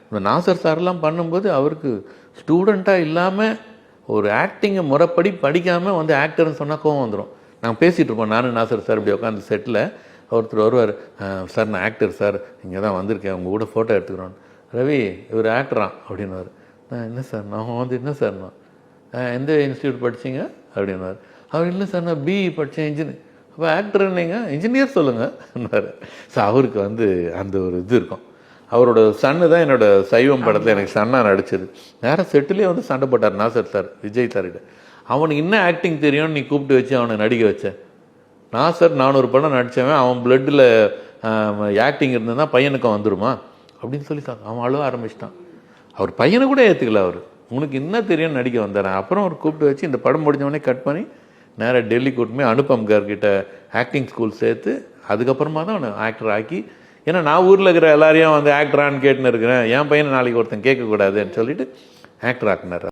இந்த நாசர் சார்லாம் பண்ணும்போது அவருக்கு ஸ்டூடெண்ட்டாக இல்லாமல் ஒரு ஆக்டிங்கை முறைப்படி படிக்காமல் வந்து ஆக்டர்னு சொன்னால் கோவம் வந்துடும். நாங்கள் பேசிகிட்டு இருப்போம், நானும் நாசர் சார் இப்படி உட்காந்து செட்டில். ஒருத்தர் வருவார், சார் நான் ஆக்டர் சார், இங்கே தான் வந்திருக்கேன், உங்கள் கூட ஃபோட்டோ எடுத்துக்கிறோம். ரவி இவர் ஆக்டரான் அப்படின்னுவார். நான் என்ன சார், நான் வந்து என்ன சார், நான் எந்த இன்ஸ்டியூட் படித்தீங்க அப்படின்னாரு. அவர் இல்லை சார் நான் பிஇ படித்தேன், இன்ஜினியர். அப்போ ஆக்டர்னீங்க, இன்ஜினியர் சொல்லுங்கன்னாரு. ஸோ அவருக்கு வந்து அந்த ஒரு இது இருக்கும். அவரோட சன்னு தான் என்னோட சைவம் படத்தில் எனக்கு சன்னா நடிச்சது. வேறு செட்டிலே வந்து சண்டை போட்டார் நாசர் சார் விஜய் சார்கிட்ட. அவனுக்கு இன்னும் ஆக்டிங் தெரியும்னு நீ கூப்பிட்டு வச்சு அவனை நடிக்க வச்சேன். நாசர் 400 படம் நடித்தவன், அவன் பிளட்டில் ஆக்டிங் இருந்ததுன்னா பையனுக்கும் வந்துடுமா அப்படின்னு சொல்லி அவன் அழுவ ஆரம்பிச்சிட்டான். அவர் பையனை கூட ஏற்றுக்கல. அவர் உனக்கு என்ன தெரியும்னு நடிக்க வந்தார். அப்புறம் அவர் கூப்பிட்டு வச்சு இந்த படம் முடிஞ்சவொடனே கட் பண்ணி நேராக டெல்லி கூட்டிமே அனுபம் கார்கிட்ட ஆக்டிங் ஸ்கூல் சேர்த்து அதுக்கப்புறமா தான் அவனை ஆக்டர் ஆக்கி. ஏன்னா நான் ஊரில் இருக்கிற எல்லாரையும் வந்து ஆக்டரான்னு கேட்டுன்னு இருக்கிறேன், என் பையனை நாளைக்கு ஒருத்தன் கேட்கக்கூடாதுன்னு சொல்லிட்டு ஆக்டர் ஆக்குனார்.